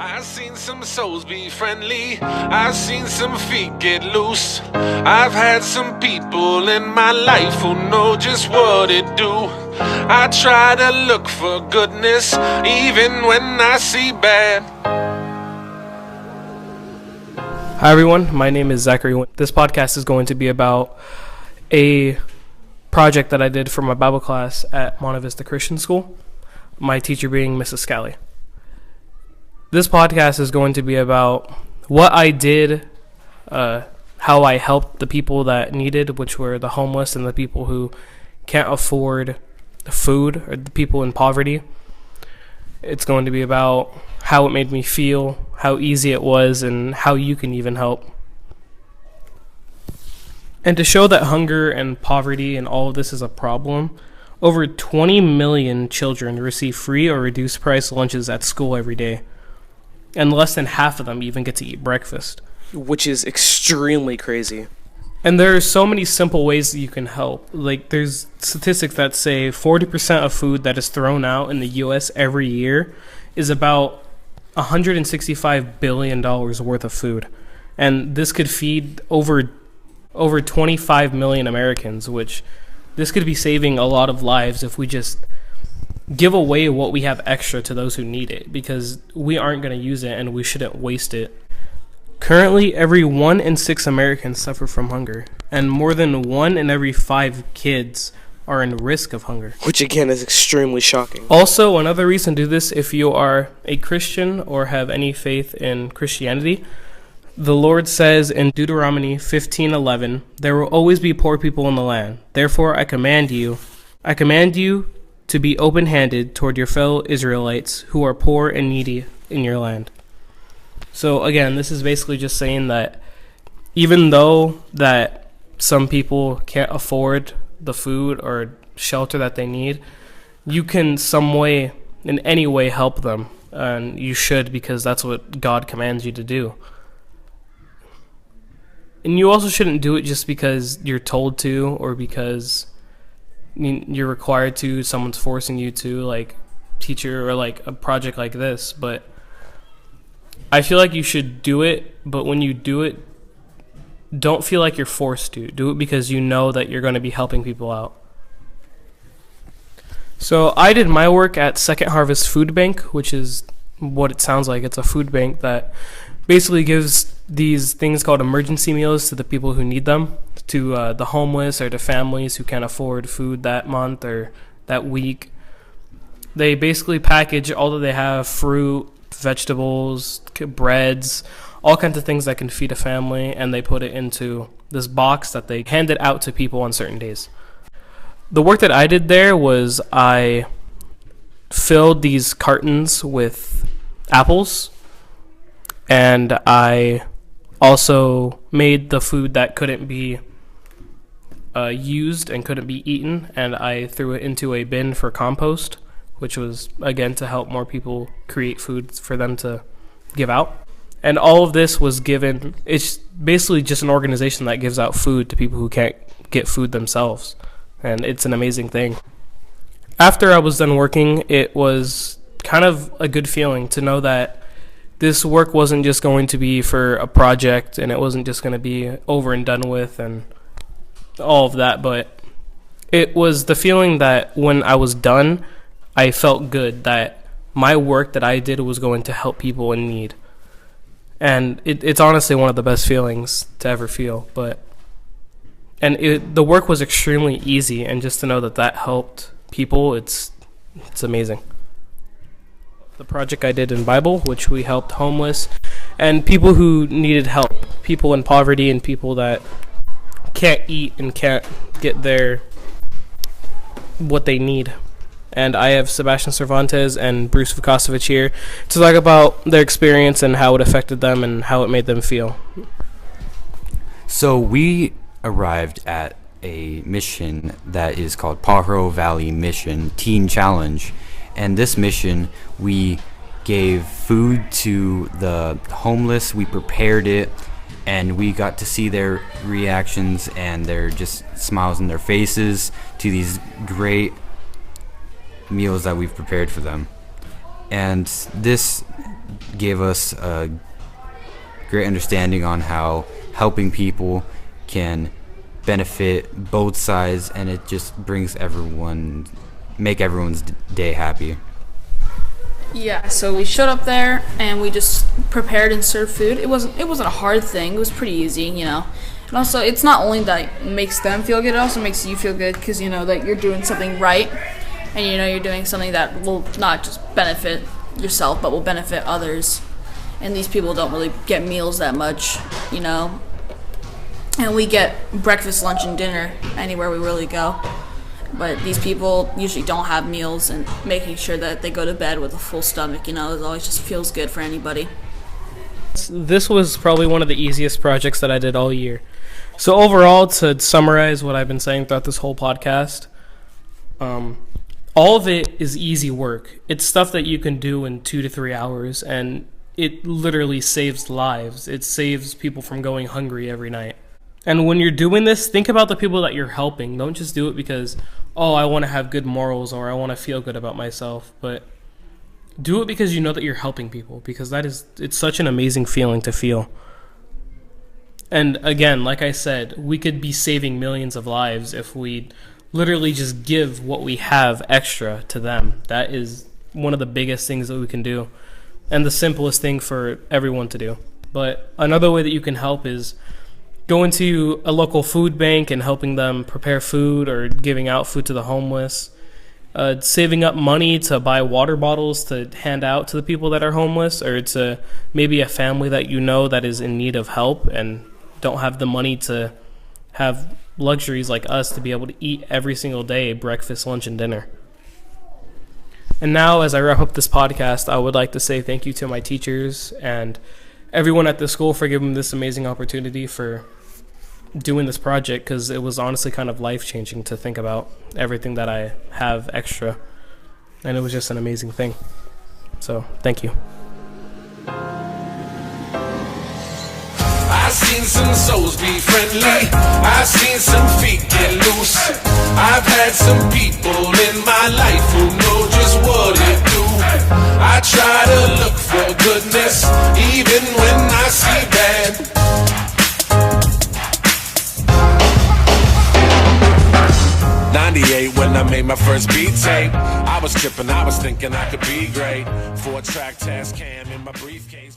I've seen some souls be friendly, I've seen some feet get loose. I've had some people in my life who know just what it do. I try to look for goodness even when I see bad. Hi everyone, my name is Zachary. This podcast is going to be about a project that I did for my Bible class at Monte Vista Christian School, my teacher being Mrs. Scally. This podcast is going to be about what I did, how I helped the people that needed, which were the homeless and the people who can't afford food, or the people in poverty. It's going to be about how it made me feel, how easy it was, and how you can even help. And to show that hunger and poverty and all of this is a problem, over 20 million children receive free or reduced price lunches at school every day. And less than half of them even get to eat breakfast. Which is extremely crazy. And there are so many simple ways that you can help. Like, there's statistics that say 40% of food that is thrown out in the U.S. every year is about $165 billion worth of food. And this could feed over 25 million Americans, which this could be saving a lot of lives if we just give away what we have extra to those who need it, because we aren't going to use it and we shouldn't waste it. Currently, every 1 in 6 Americans suffer from hunger, and more than 1 in every 5 kids are in risk of hunger. Which again is extremely shocking. Also, another reason to do this, if you are a Christian or have any faith in Christianity, the Lord says in Deuteronomy 15:11, "There will always be poor people in the land. Therefore I command you to be open-handed toward your fellow Israelites who are poor and needy in your land." So again, this is basically just saying that even though that some people can't afford the food or shelter that they need, you can in any way help them, and you should, because that's what God commands you to do. And you also shouldn't do it just because you're told to, or because you're required to, someone's forcing you to, like teacher, or like a project like this. But I feel like you should do it, but when you do it, don't feel like you're forced to. Do it because you know that you're going to be helping people out. So I did my work at Second Harvest Food Bank, which is what it sounds like. It's a food bank that basically gives these things called emergency meals to the people who need them, to the homeless or to families who can't afford food that month or that week. They basically package all that they have: fruit, vegetables, breads, all kinds of things that can feed a family, and they put it into this box that they hand it out to people on certain days. The work that I did there was I filled these cartons with apples, and I also made the food that couldn't be used and couldn't be eaten, and I threw it into a bin for compost, which was, again, to help more people create food for them to give out. And all of this was given, it's basically just an organization that gives out food to people who can't get food themselves. And it's an amazing thing. After I was done working, it was kind of a good feeling to know that this work wasn't just going to be for a project, and it wasn't just going to be over and done with and all of that, but it was the feeling that when I was done, I felt good that my work that I did was going to help people in need. And it's honestly one of the best feelings to ever feel. The work was extremely easy, and just to know that helped people, it's amazing. The project I did in Bible, which we helped homeless and people who needed help, people in poverty and people that can't eat and can't get what they need. And I have Sebastian Cervantes and Bruce Vukosovic here to talk about their experience and how it affected them and how it made them feel. So we arrived at a mission that is called Pajaro Valley Mission Teen Challenge. And this mission, we gave food to the homeless, we prepared it, and we got to see their reactions and their just smiles on their faces to these great meals that we've prepared for them. And this gave us a great understanding on how helping people can benefit both sides, and it just brings make everyone's day happy. Yeah, so we showed up there and we just prepared and served food. It wasn't a hard thing. It was pretty easy, you know. And also, it's not only that it makes them feel good, it also makes you feel good because you know that you're doing something right, and you know you're doing something that will not just benefit yourself but will benefit others. And these people don't really get meals that much, you know. And we get breakfast, lunch, and dinner anywhere we really go. But these people usually don't have meals, and making sure that they go to bed with a full stomach, you know, it always just feels good for anybody. This was probably one of the easiest projects that I did all year. So overall, to summarize what I've been saying throughout this whole podcast, all of it is easy work. It's stuff that you can do in 2 to 3 hours, and it literally saves lives. It saves people from going hungry every night. And when you're doing this, think about the people that you're helping. Don't just do it because, oh, I want to have good morals or I want to feel good about myself. But do it because you know that you're helping people, because it's such an amazing feeling to feel. And again, like I said, we could be saving millions of lives if we literally just give what we have extra to them. That is one of the biggest things that we can do, and the simplest thing for everyone to do. But another way that you can help is going to a local food bank and helping them prepare food, or giving out food to the homeless, saving up money to buy water bottles to hand out to the people that are homeless, or to maybe a family that you know that is in need of help and don't have the money to have luxuries like us to be able to eat every single day, breakfast, lunch, and dinner. And now, as I wrap up this podcast, I would like to say thank you to my teachers and everyone at the school for giving me this amazing opportunity for doing this project, because it was honestly kind of life-changing to think about everything that I have extra, and it was just an amazing thing. So thank you. I've seen some souls be friendly, I've seen some feet get loose, I've had some people in my life who know just what it do. I try to look for goodness even when I see bad. '98 when I made my first beat tape, I was tripping, I was thinking I could be great. 4-track test cam in my briefcase.